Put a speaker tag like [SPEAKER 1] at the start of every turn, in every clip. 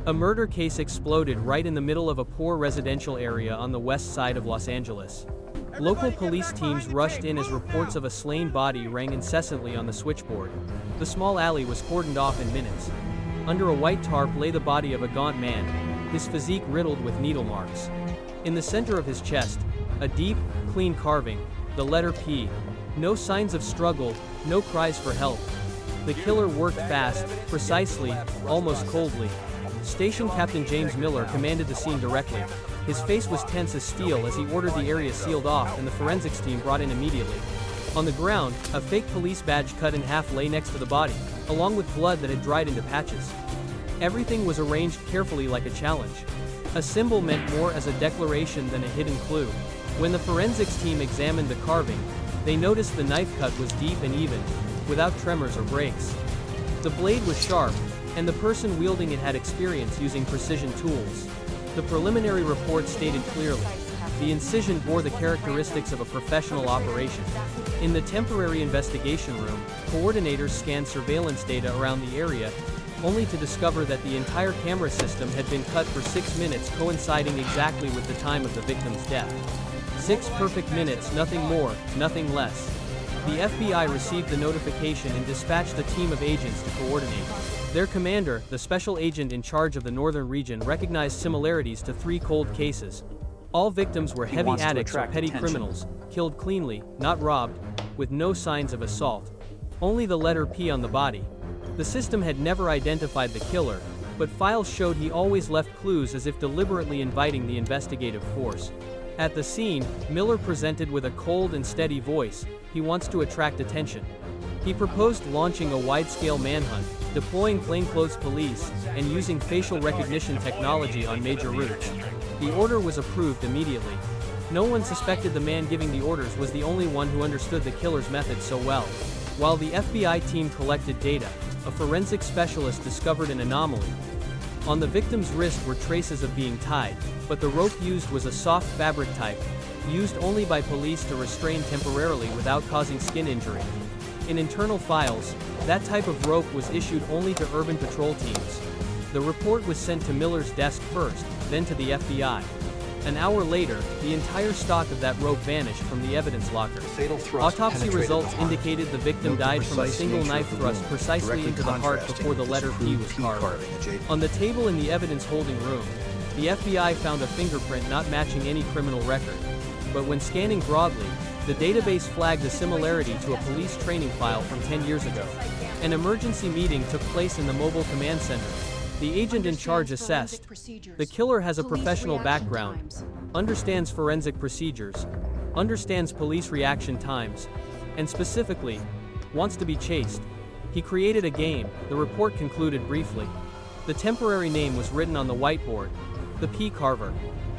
[SPEAKER 1] A murder case exploded right in the middle of a poor residential area on the west side of Los Angeles. Local police teams rushed in as reports of a slain body rang incessantly on the switchboard. The small alley was cordoned off in minutes. Under a white tarp lay the body of a gaunt man, his physique riddled with needle marks. In the center of his chest, a deep, clean carving, the letter P. No signs of struggle, no cries for help. The killer worked fast, precisely, almost coldly. Station Captain James Miller commanded the scene directly. His face was tense as steel as he ordered the area sealed off and the forensics team brought in immediately. On the ground, a fake police badge cut in half lay next to the body, along with blood that had dried into patches. Everything was arranged carefully like a challenge. A symbol meant more as a declaration than a hidden clue. When the forensics team examined the carving, they noticed the knife cut was deep and even, without tremors or breaks. The blade was sharp, and the person wielding it had experience using precision tools. The preliminary report stated clearly, the incision bore the characteristics of a professional operation. In the temporary investigation room, coordinators scanned surveillance data around the area, only to discover that the entire camera system had been cut for 6 minutes, coinciding exactly with the time of the victim's death. 6 perfect minutes, nothing more, nothing less. The FBI received the notification and dispatched a team of agents to coordinate. Their commander, the special agent in charge of the northern region, recognized similarities to 3 cold cases. All victims were heavy addicts or petty criminals, killed cleanly, not robbed, with no signs of assault. Only the letter P on the body. The system had never identified the killer, but files showed he always left clues, as if deliberately inviting the investigative force. At the scene, Miller presented with a cold and steady voice. He wants to attract attention. He proposed launching a wide-scale manhunt, deploying plainclothes police, and using facial recognition technology on major routes. The order was approved immediately. No one suspected the man giving the orders was the only one who understood the killer's methods so well. While the FBI team collected data, a forensic specialist discovered an anomaly. On the victim's wrist were traces of being tied, but the rope used was a soft fabric type, used only by police to restrain temporarily without causing skin injury. In internal files, that type of rope was issued only to urban patrol teams. The report was sent to Miller's desk first, then to the FBI. An hour later, the entire stock of that rope vanished from the evidence locker. Autopsy results indicated the victim died from a single knife thrust precisely into the heart before the letter P was carved. On the table in the evidence holding room, the FBI found a fingerprint not matching any criminal record. But when scanning broadly, the database flagged a similarity to a police training file from 10 years ago. An emergency meeting took place in the mobile command center. The agent in charge assessed. The killer has a professional background, understands forensic procedures, understands police reaction times, and specifically, wants to be chased. He created a game, the report concluded briefly. The temporary name was written on the whiteboard, the P Carver.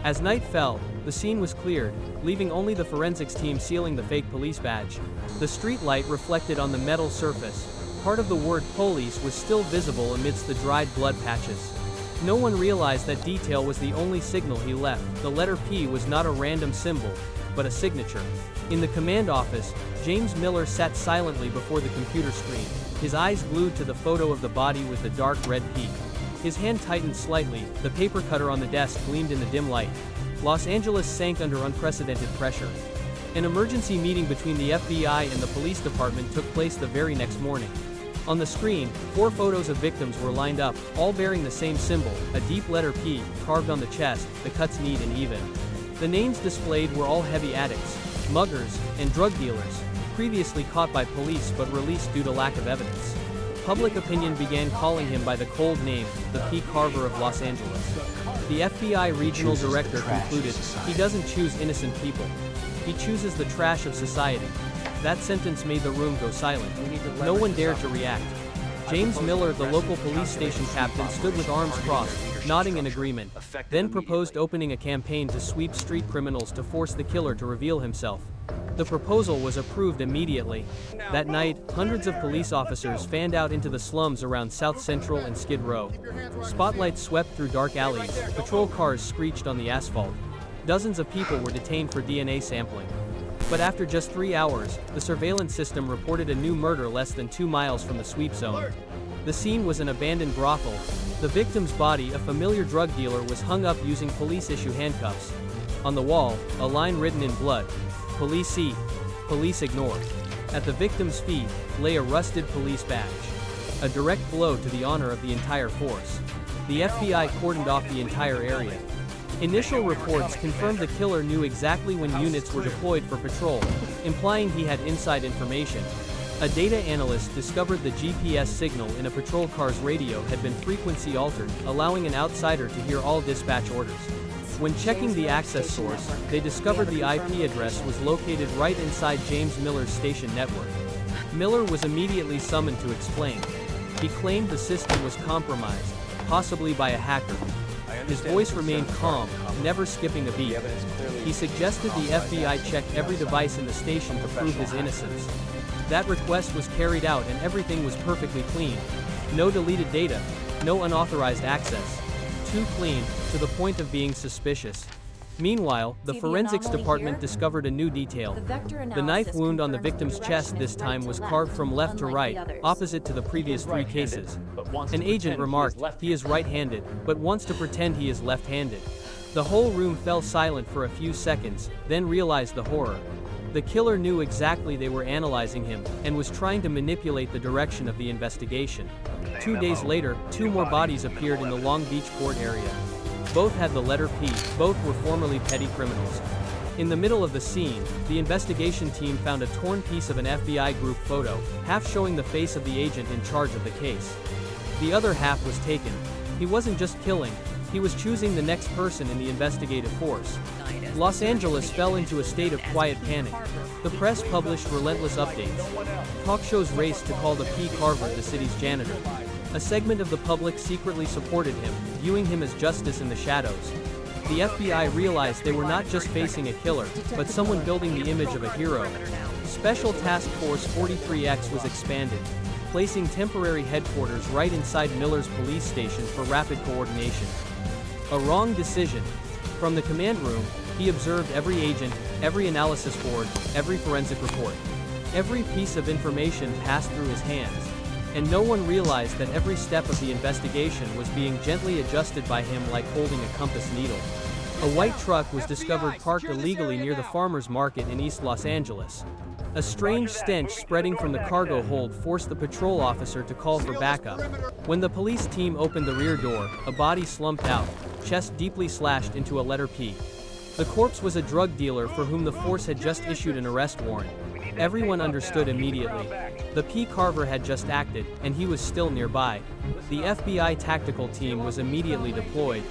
[SPEAKER 1] As night fell, the scene was cleared, leaving only the forensics team sealing the fake police badge. The street light reflected on the metal surface. Part of the word police was still visible amidst the dried blood patches. No one realized that detail was the only signal he left. The letter P was not a random symbol, but a signature. In the command office, James Miller sat silently before the computer screen, his eyes glued to the photo of the body with the dark red P. His hand tightened slightly, the paper cutter on the desk gleamed in the dim light. Los Angeles sank under unprecedented pressure. An emergency meeting between the FBI and the police department took place the very next morning. On the screen, 4 photos of victims were lined up, all bearing the same symbol, a deep letter P, carved on the chest, the cuts neat and even. The names displayed were all heavy addicts, muggers, and drug dealers, previously caught by police but released due to lack of evidence. Public opinion began calling him by the cold name, the P. Carver of Los Angeles. The FBI regional director concluded, he doesn't choose innocent people. He chooses the trash of society. That sentence made the room go silent. No one dared to react. James Miller, the local police station captain, stood with arms crossed, nodding in agreement, then proposed opening a campaign to sweep street criminals to force the killer to reveal himself. The proposal was approved immediately. That night, hundreds of police officers fanned out into the slums around South Central and Skid Row. Spotlights swept through dark alleys, patrol cars screeched on the asphalt. Dozens of people were detained for DNA sampling. But after just 3 hours, the surveillance system reported a new murder less than 2 miles from the sweep zone. The scene was an abandoned brothel. The victim's body, a familiar drug dealer, was hung up using police-issue handcuffs. On the wall, a line written in blood: "Police see, police ignore." At the victim's feet lay a rusted police badge. A direct blow to the honor of the entire force. The FBI cordoned off the entire area. Initial reports confirmed the killer knew exactly when units were deployed for patrol, implying he had inside information. A data analyst discovered the GPS signal in a patrol car's radio had been frequency altered, allowing an outsider to hear all dispatch orders. When checking the access source, they discovered the IP address was located right inside James Miller's station network. Miller was immediately summoned to explain. He claimed the system was compromised, possibly by a hacker. His voice remained calm, never skipping a beat. He suggested the FBI check every device in the station to prove his innocence. That request was carried out and everything was perfectly clean. No deleted data, no unauthorized access. Too clean, to the point of being suspicious. Meanwhile, the forensics department discovered a new detail. The knife wound on the victim's chest this time was carved from left to right, opposite to the previous 3 cases. An agent remarked, "He is right-handed, but wants to pretend he is left-handed." The whole room fell silent for a few seconds, then realized the horror. The killer knew exactly they were analyzing him, and was trying to manipulate the direction of the investigation. 2 days later, 2 more bodies appeared in the Long Beach port area. Both had the letter P, both were formerly petty criminals. In the middle of the scene, the investigation team found a torn piece of an FBI group photo, half showing the face of the agent in charge of the case. The other half was taken. He wasn't just killing, he was choosing the next person in the investigative force. Los Angeles fell into a state of quiet panic. The press published relentless updates. Talk shows raced to call the P. Carver the city's janitor. A segment of the public secretly supported him, viewing him as justice in the shadows. The FBI realized they were not just facing a killer, but someone building the image of a hero. Special Task Force 43X was expanded, placing temporary headquarters right inside Miller's police station for rapid coordination. A wrong decision. From the command room, he observed every agent, every analysis board, every forensic report. Every piece of information passed through his hands. And no one realized that every step of the investigation was being gently adjusted by him like holding a compass needle. A white truck was discovered parked illegally near the farmers market in East Los Angeles. A strange stench spreading from the cargo hold forced the patrol officer to call for backup. When the police team opened the rear door, a body slumped out, chest deeply slashed into a letter P. The corpse was a drug dealer for whom the force had just issued an arrest warrant. Everyone understood immediately. The P. Carver had just acted, and he was still nearby. The FBI tactical team was immediately deployed.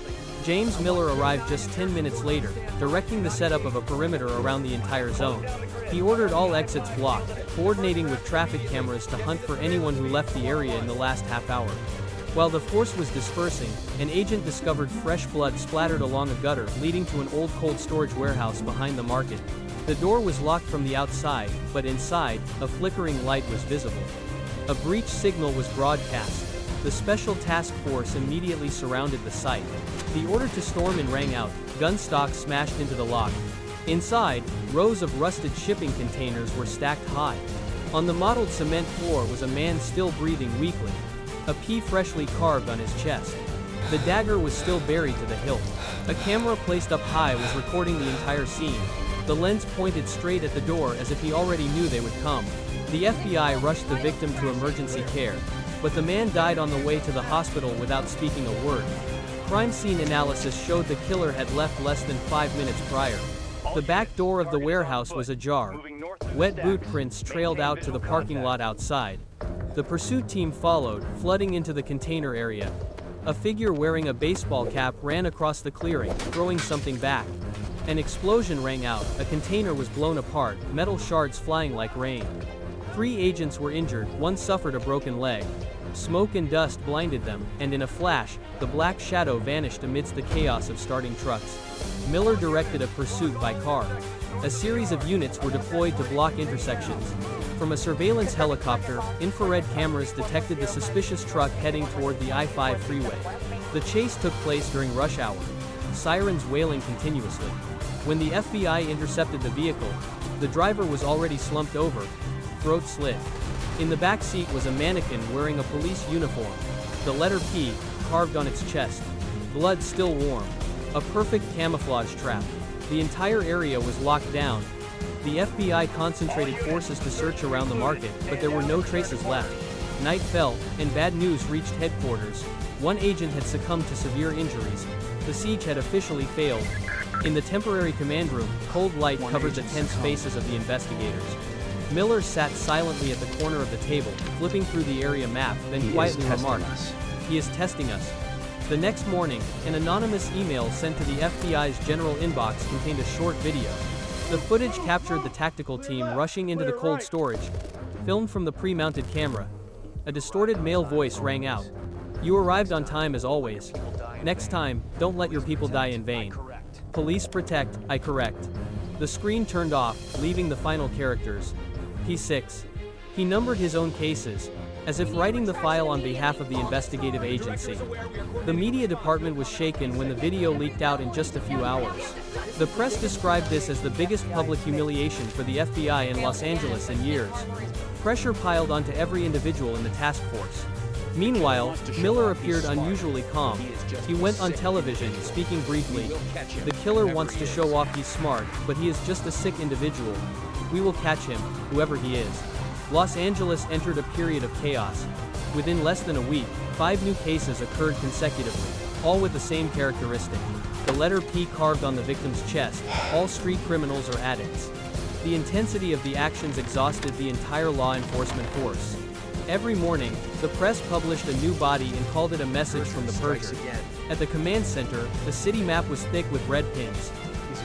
[SPEAKER 1] James Miller arrived just 10 minutes later, directing the setup of a perimeter around the entire zone. He ordered all exits blocked, coordinating with traffic cameras to hunt for anyone who left the area in the last half hour. While the force was dispersing, an agent discovered fresh blood splattered along a gutter leading to an old cold storage warehouse behind the market. The door was locked from the outside, but inside, a flickering light was visible. A breach signal was broadcast. The Special Task Force immediately surrounded the site. The order to storm in rang out, gun stocks smashed into the lock. Inside, rows of rusted shipping containers were stacked high. On the mottled cement floor was a man still breathing weakly. A P freshly carved on his chest. The dagger was still buried to the hilt. A camera placed up high was recording the entire scene. The lens pointed straight at the door as if he already knew they would come. The FBI rushed the victim to emergency care, but the man died on the way to the hospital without speaking a word. Crime scene analysis showed the killer had left less than 5 minutes prior. The back door of the warehouse was ajar. Wet boot prints trailed out to the parking lot outside. The pursuit team followed, flooding into the container area. A figure wearing a baseball cap ran across the clearing, throwing something back. An explosion rang out, a container was blown apart, metal shards flying like rain. 3 agents were injured, 1 suffered a broken leg. Smoke and dust blinded them, and in a flash, the black shadow vanished amidst the chaos of starting trucks. Miller directed a pursuit by car. A series of units were deployed to block intersections. From a surveillance helicopter, infrared cameras detected the suspicious truck heading toward the I-5 freeway. The chase took place during rush hour. Sirens wailing continuously. When the FBI intercepted the vehicle, the driver was already slumped over, throat slit. In the back seat was a mannequin wearing a police uniform. The letter P, carved on its chest. Blood still warm. A perfect camouflage trap. The entire area was locked down. The FBI concentrated forces to search around the market, but there were no traces left. Night fell, and bad news reached headquarters. One agent had succumbed to severe injuries. The siege had officially failed. In the temporary command room, cold light covered the tense faces of the investigators. Miller sat silently at the corner of the table, flipping through the area map, then quietly remarked, "He is testing us." The next morning, an anonymous email sent to the FBI's general inbox contained a short video. The footage captured the tactical team rushing into the cold storage, filmed from the pre-mounted camera. A distorted male voice rang out. "You arrived on time as always. Next time, don't let your people die in vain. Police protect, I correct." The screen turned off, leaving the final characters. P6. He numbered his own cases, as if writing the file on behalf of the investigative agency. The media department was shaken when the video leaked out in just a few hours. The press described this as the biggest public humiliation for the FBI in Los Angeles in years. Pressure piled onto every individual in the task force. Meanwhile, Miller appeared unusually calm. He went on television, speaking briefly. "The killer wants to show off he's smart, but he is just a sick individual. We will catch him, whoever he is." Los Angeles entered a period of chaos. Within less than a week, 5 new cases occurred consecutively, all with the same characteristic. The letter P carved on the victim's chest. All street criminals are addicts. The intensity of the actions exhausted the entire law enforcement force. Every morning, the press published a new body and called it a message from the purger. At the command center, the city map was thick with red pins.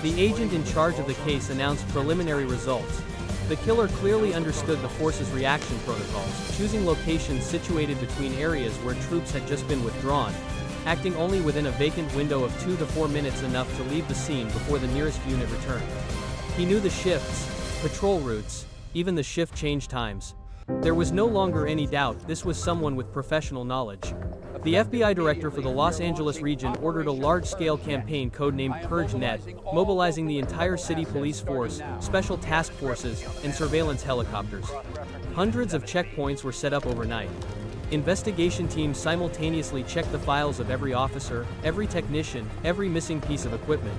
[SPEAKER 1] The agent in charge of the case announced preliminary results. The killer clearly understood the force's reaction protocols, choosing locations situated between areas where troops had just been withdrawn, acting only within a vacant window of 2 to 4 minutes, enough to leave the scene before the nearest unit returned. He knew the shifts, patrol routes, even the shift change times. There was no longer any doubt this was someone with professional knowledge. The FBI director for the Los Angeles region ordered a large-scale campaign codenamed Purge Net, mobilizing the entire city police force, special task forces, and surveillance helicopters. Hundreds of checkpoints were set up overnight. Investigation teams simultaneously checked the files of every officer, every technician, every missing piece of equipment.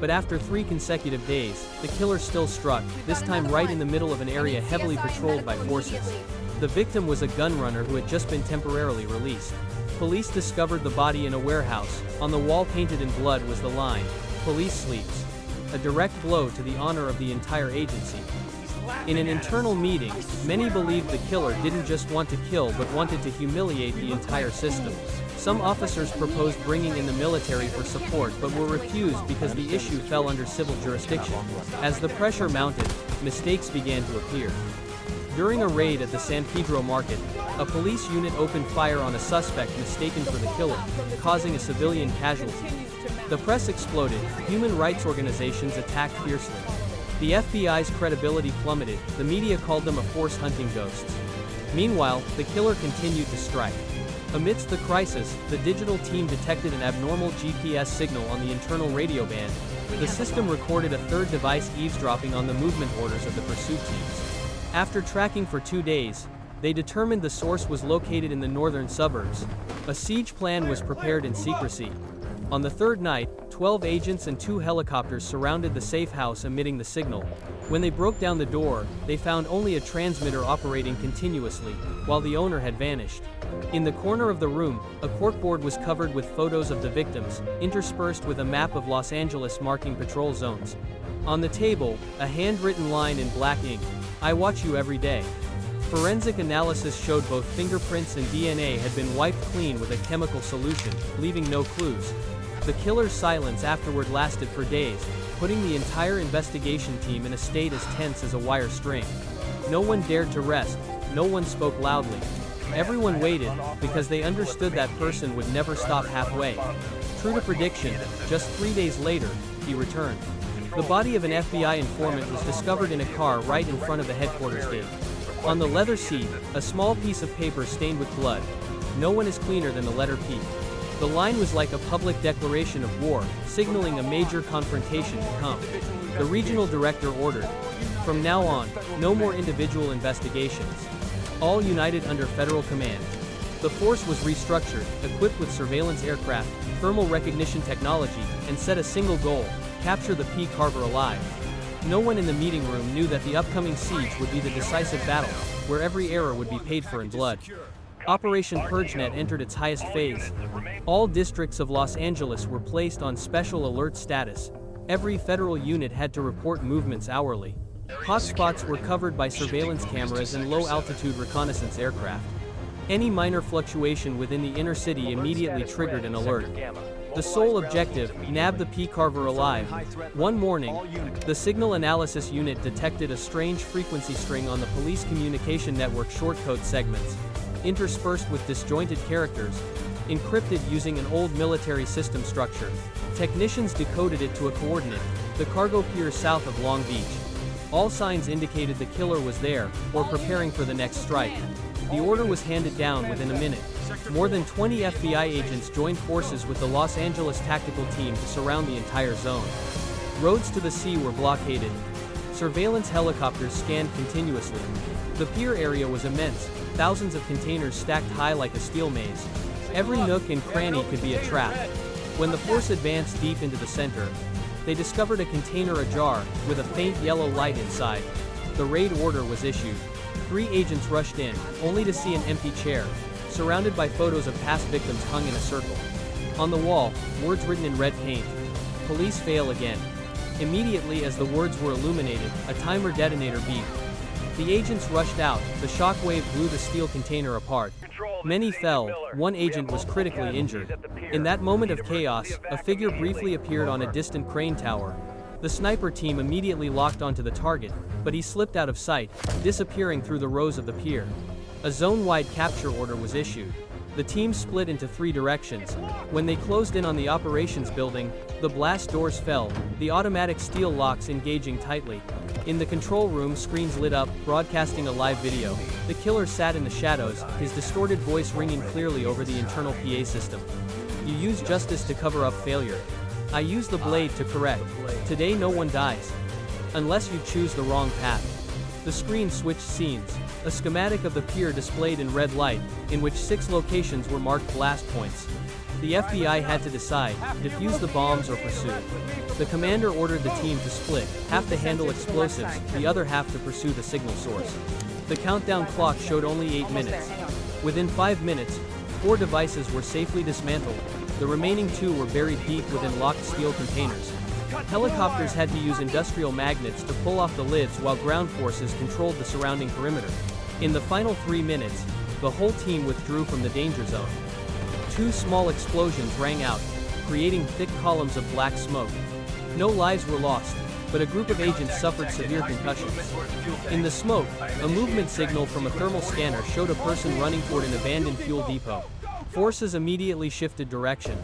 [SPEAKER 1] But after 3 consecutive days, the killer still struck, this time right in the middle of an area heavily patrolled by forces. The victim was a gun runner who had just been temporarily released. Police discovered the body in a warehouse. On the wall painted in blood was the line, "Police sleeps." A direct blow to the honor of the entire agency. In an internal meeting, many believed the killer didn't just want to kill but wanted to humiliate the entire system. Some officers proposed bringing in the military for support but were refused because the issue fell under civil jurisdiction. As the pressure mounted, mistakes began to appear. During a raid at the San Pedro market, a police unit opened fire on a suspect mistaken for the killer, causing a civilian casualty. The press exploded, human rights organizations attacked fiercely. The FBI's credibility plummeted, the media called them a force hunting ghosts. Meanwhile, the killer continued to strike. Amidst the crisis, the digital team detected an abnormal GPS signal on the internal radio band. The system recorded a third device eavesdropping on the movement orders of the pursuit teams. After tracking for 2 days, they determined the source was located in the northern suburbs. A siege plan was prepared in secrecy. On the 3rd night, 12 agents and 2 helicopters surrounded the safe house emitting the signal. When they broke down the door, they found only a transmitter operating continuously, while the owner had vanished. In the corner of the room, a corkboard was covered with photos of the victims, interspersed with a map of Los Angeles marking patrol zones. On the table, a handwritten line in black ink, "I watch you every day." Forensic analysis showed both fingerprints and DNA had been wiped clean with a chemical solution, leaving no clues. The killer's silence afterward lasted for days, putting the entire investigation team in a state as tense as a wire string. No one dared to rest, no one spoke loudly. Everyone waited, because they understood that person would never stop halfway. True to prediction, just 3 days later, he returned. The body of an FBI informant was discovered in a car right in front of the headquarters gate. On the leather seat, a small piece of paper stained with blood. "No one is cleaner than the letter P." The line was like a public declaration of war, signaling a major confrontation to come. The regional director ordered, "From now on, no more individual investigations. all united under federal command. The force was restructured, equipped with surveillance aircraft, thermal recognition technology, and set a single goal: capture the P. Carver alive. No one in the meeting room knew that the upcoming siege would be the decisive battle, where every error would be paid for in blood. Operation Purge Net entered its highest phase. All districts of Los Angeles were placed on special alert status. Every federal unit had to report movements hourly. Hotspots were covered by surveillance cameras and low-altitude reconnaissance aircraft. Any minor fluctuation within the inner city immediately triggered an alert. The sole objective: nab the P. Carver alive. One morning, the Signal Analysis Unit detected a strange frequency string on the police communication network shortcode segments, interspersed with disjointed characters, encrypted using an old military system structure. Technicians decoded it to a coordinate: the cargo pier south of Long Beach. All signs indicated the killer was there, or preparing for the next strike. The order was handed down within a minute. More than 20 FBI agents joined forces with the Los Angeles tactical team to surround the entire zone. Roads to the sea were blockaded. Surveillance helicopters scanned continuously. The pier area was immense, thousands of containers stacked high like a steel maze. Every nook and cranny could be a trap. When the force advanced deep into the center, they discovered a container ajar, with a faint yellow light inside. The raid order was issued. 3 agents rushed in, only to see an empty chair, surrounded by photos of past victims hung in a circle. On the wall, words written in red paint: "Police fail again." Immediately as the words were illuminated, a timer detonator beeped. The agents rushed out. The shockwave blew the steel container apart. Many fell. One agent was critically injured. In that moment of chaos, a figure briefly appeared on a distant crane tower. The sniper team immediately locked onto the target, but he slipped out of sight, disappearing through the rows of the pier. A zone-wide capture order was issued. The team split into 3 directions. When they closed in on the operations building, the blast doors fell, the automatic steel locks engaging tightly. In the control room, screens lit up, broadcasting a live video. The killer sat in the shadows, his distorted voice ringing clearly over the internal PA system. "You use justice to cover up failure. I use the blade to correct. Today no one dies. Unless you choose the wrong path." The screen switched scenes. A schematic of the pier displayed in red light, in which 6 locations were marked blast points. The FBI had to decide: defuse the bombs or pursue. The commander ordered the team to split, half to handle explosives, the other half to pursue the signal source. The countdown clock showed only 8 minutes. Within 5 minutes, 4 devices were safely dismantled. The remaining 2 were buried deep within locked steel containers. Helicopters had to use industrial magnets to pull off the lids while ground forces controlled the surrounding perimeter. In the final 3 minutes, the whole team withdrew from the danger zone. 2 small explosions rang out, creating thick columns of black smoke. No lives were lost, but a group of agents suffered severe concussions. In the smoke, a movement signal from a thermal scanner showed a person running toward an abandoned fuel depot. Forces immediately shifted direction.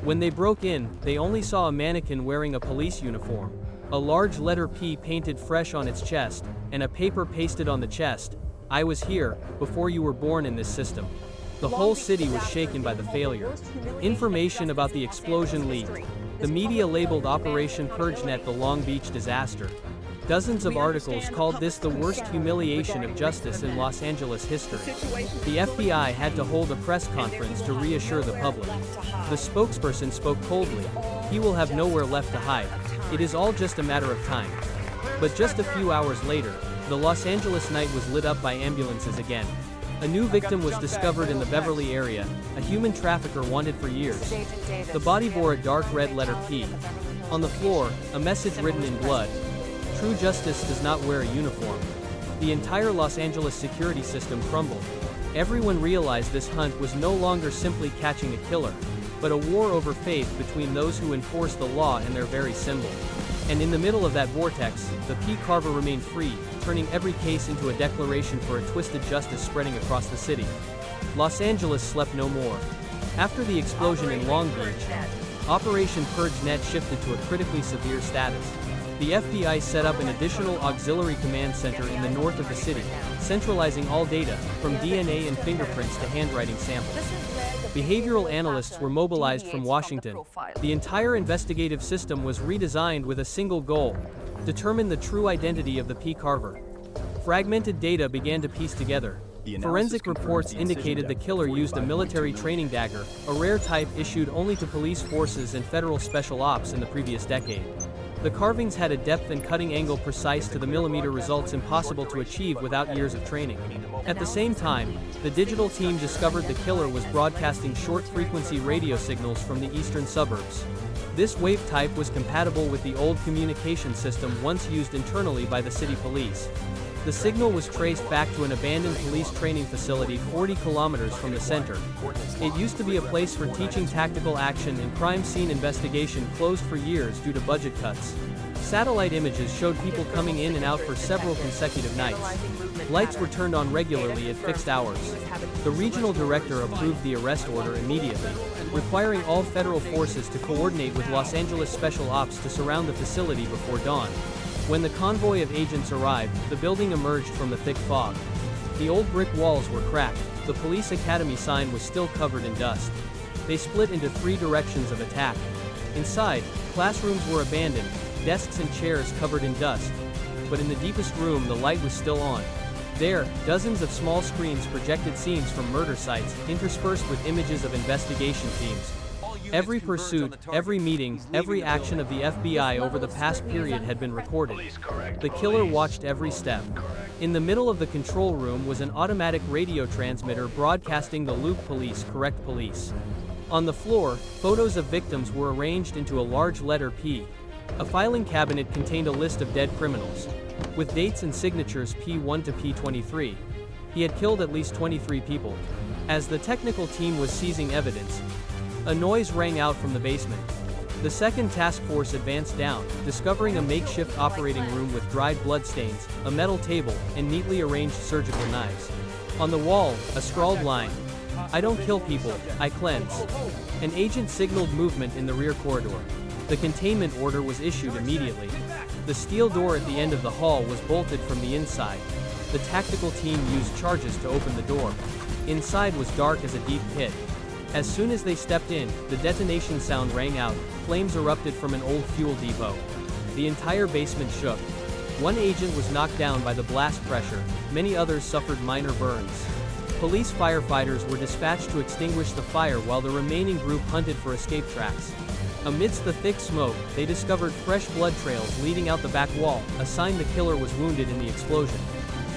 [SPEAKER 1] When they broke in, they only saw a mannequin wearing a police uniform, a large letter P painted fresh on its chest, and a paper pasted on the chest: "I was here, before you were born in this system." The whole city was shaken by the failure. Information about the explosion leaked. The media labeled Operation Purge Net the Long Beach disaster. Dozens of articles called this the worst humiliation of justice in Los Angeles history. The FBI had to hold a press conference to reassure the public. The spokesperson spoke coldly: "He will have nowhere left to hide. It is all just a matter of time." But just a few hours later, the Los Angeles night was lit up by ambulances again. A new victim was discovered in the Beverly area, a human trafficker wanted for years. The body bore a dark red letter P. On the floor, a message written in blood: "True justice does not wear a uniform." The entire Los Angeles security system crumbled. Everyone realized this hunt was no longer simply catching a killer, but a war over faith between those who enforce the law and their very symbol. And in the middle of that vortex, the P. Carver remained free, turning every case into a declaration for a twisted justice spreading across the city. Los Angeles slept no more. After the explosion in Long Beach, Operation Purge Net shifted to a critically severe status. The FBI set up an additional auxiliary command center in the north of the city, centralizing all data, from DNA and fingerprints to handwriting samples. Behavioral analysts were mobilized from Washington. The entire investigative system was redesigned with a single goal: determine the true identity of the P. Carver. Fragmented data began to piece together. Forensic reports indicated the killer used a military training dagger, a rare type issued only to police forces and federal special ops in the previous decade. The carvings had a depth and cutting angle precise to the millimeter, results impossible to achieve without years of training. At the same time, the digital team discovered the killer was broadcasting short-frequency radio signals from the eastern suburbs. This wave type was compatible with the old communication system once used internally by the city police. The signal was traced back to an abandoned police training facility 40 kilometers from the center. It used to be a place for teaching tactical action and crime scene investigation, closed for years due to budget cuts. Satellite images showed people coming in and out for several consecutive nights. Lights were turned on regularly at fixed hours. The regional director approved the arrest order immediately, requiring all federal forces to coordinate with Los Angeles Special Ops to surround the facility before dawn. When the convoy of agents arrived, the building emerged from the thick fog. The old brick walls were cracked. The police academy sign was still covered in dust. They split into 3 directions of attack. Inside, classrooms were abandoned, desks and chairs covered in dust. But in the deepest room, the light was still on. There, dozens of small screens projected scenes from murder sites, interspersed with images of investigation teams. Every pursuit, every meeting, every action of the FBI over the past period had been recorded. The killer watched every step. In the middle of the control room was an automatic radio transmitter broadcasting the loop: police, correct police. On the floor, photos of victims were arranged into a large letter P. A filing cabinet contained a list of dead criminals, with dates and signatures P1 to P23. He had killed at least 23 people. As the technical team was seizing evidence, a noise rang out from the basement. The second task force advanced down, discovering a makeshift operating room with dried bloodstains, a metal table, and neatly arranged surgical knives. On the wall, a scrawled line: "I don't kill people, I cleanse." An agent signaled movement in the rear corridor. The containment order was issued immediately. The steel door at the end of the hall was bolted from the inside. The tactical team used charges to open the door. Inside was dark as a deep pit. As soon as they stepped in, the detonation sound rang out. Flames erupted from an old fuel depot. The entire basement shook. One agent was knocked down by the blast pressure. Many others suffered minor burns. Police firefighters were dispatched to extinguish the fire while the remaining group hunted for escape tracks. Amidst the thick smoke, they discovered fresh blood trails leading out the back wall, a sign the killer was wounded in the explosion.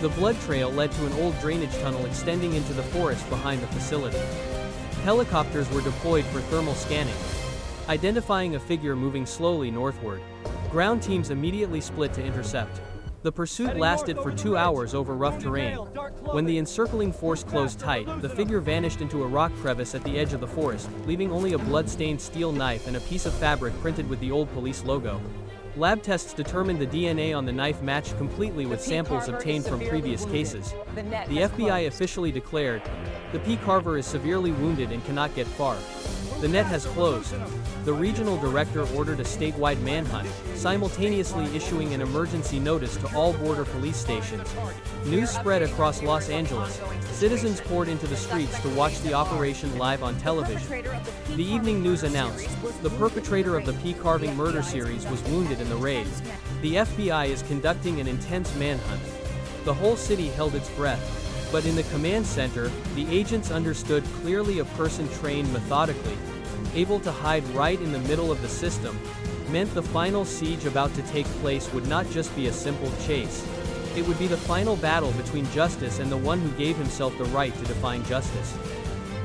[SPEAKER 1] The blood trail led to an old drainage tunnel extending into the forest behind the facility. Helicopters were deployed for thermal scanning, identifying a figure moving slowly northward. Ground teams immediately split to intercept. The pursuit lasted for 2 hours over rough terrain. When the encircling force closed tight, the figure vanished into a rock crevice at the edge of the forest, leaving only a blood-stained steel knife and a piece of fabric printed with the old police logo. Lab tests determined the DNA on the knife matched completely with samples obtained from previous cases. The FBI officially declared, "The P. Carver is severely wounded and cannot get far. The net has closed." The regional director ordered a statewide manhunt, simultaneously issuing an emergency notice to all border police stations. News spread across Los Angeles. Citizens poured into the streets to watch the operation live on television. The evening news announced, the perpetrator of the P. Carving murder series was wounded in the raid. The FBI is conducting an intense manhunt. The whole city held its breath. But in the command center, the agents understood clearly: a person trained methodically, able to hide right in the middle of the system, meant the final siege about to take place would not just be a simple chase. It would be the final battle between justice and the one who gave himself the right to define justice.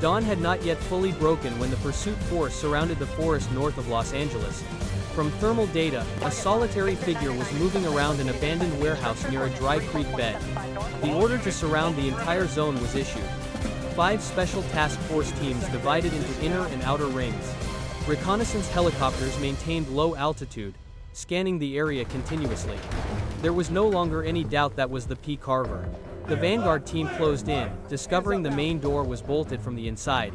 [SPEAKER 1] Dawn had not yet fully broken when the pursuit force surrounded the forest north of Los Angeles. From thermal data, a solitary figure was moving around an abandoned warehouse near a dry creek bed. The order to surround the entire zone was issued. 5 special task force teams divided into inner and outer rings. Reconnaissance helicopters maintained low altitude, scanning the area continuously. There was no longer any doubt that was the P. Carver. The vanguard team closed in, discovering the main door was bolted from the inside.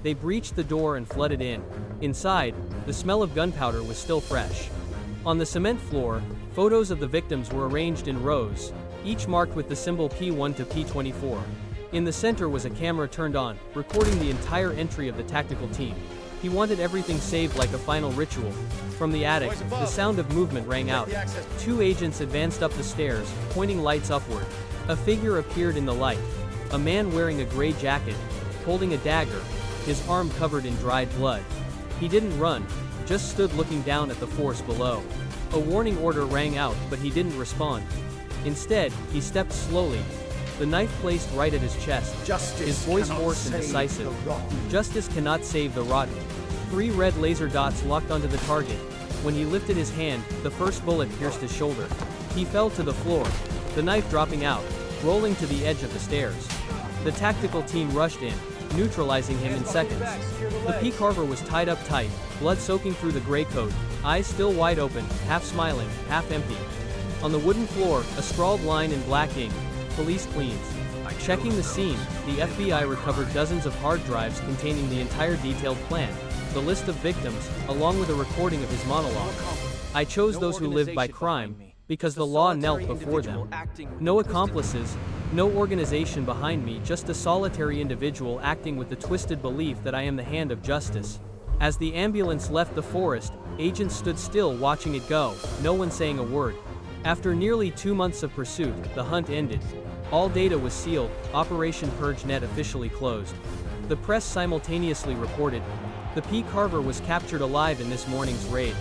[SPEAKER 1] They breached the door and flooded in. Inside, the smell of gunpowder was still fresh. On the cement floor, photos of the victims were arranged in rows, each marked with the symbol P1 to P24. In the center was a camera turned on, recording the entire entry of the tactical team. He wanted everything saved like a final ritual. From the attic, the sound of movement rang out. 2 agents advanced up the stairs, pointing lights upward. A figure appeared in the light. A man wearing a gray jacket, holding a dagger, his arm covered in dried blood. He didn't run, just stood looking down at the force below. A warning order rang out, but he didn't respond. Instead, he stepped slowly, the knife placed right at his chest, his voice hoarse and decisive. Justice cannot save the rotten. 3 red laser dots locked onto the target. When he lifted his hand, the first bullet pierced his shoulder. He fell to the floor, the knife dropping out, rolling to the edge of the stairs. The tactical team rushed in, neutralizing him in seconds. The P. Carver was tied up tight, blood soaking through the gray coat, eyes still wide open, half smiling, half empty. On the wooden floor, a scrawled line in black ink, "Police cleans." Checking the scene, the FBI recovered dozens of hard drives containing the entire detailed plan, the list of victims, along with a recording of his monologue. "I chose those who lived by crime, because the law knelt before them. No accomplices, no organization behind me, just a solitary individual acting with the twisted belief that I am the hand of justice." As the ambulance left the forest, agents stood still watching it go, no one saying a word. After nearly 2 months of pursuit, the hunt ended. All data was sealed, Operation Purge Net officially closed. The press simultaneously reported, the P. Carver was captured alive in this morning's raid.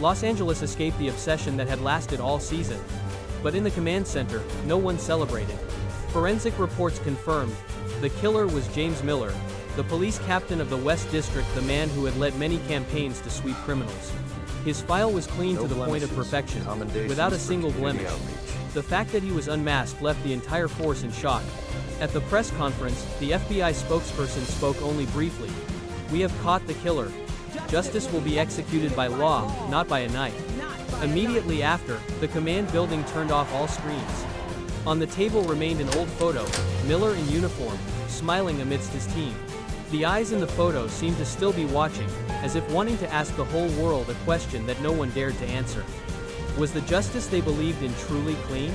[SPEAKER 1] Los Angeles escaped the obsession that had lasted all season. But in the command center, no one celebrated. Forensic reports confirmed, the killer was James Miller, the police captain of the West District, the man who had led many campaigns to sweep criminals. His file was clean to the point of perfection, without a single blemish. The fact that he was unmasked left the entire force in shock. At the press conference, the FBI spokesperson spoke only briefly. "We have caught the killer. Justice will be executed by law, not by a knife." Immediately after, the command building turned off all screens. On the table remained an old photo, Miller in uniform, smiling amidst his team. The eyes in the photo seemed to still be watching, as if wanting to ask the whole world a question that no one dared to answer. Was the justice they believed in truly clean?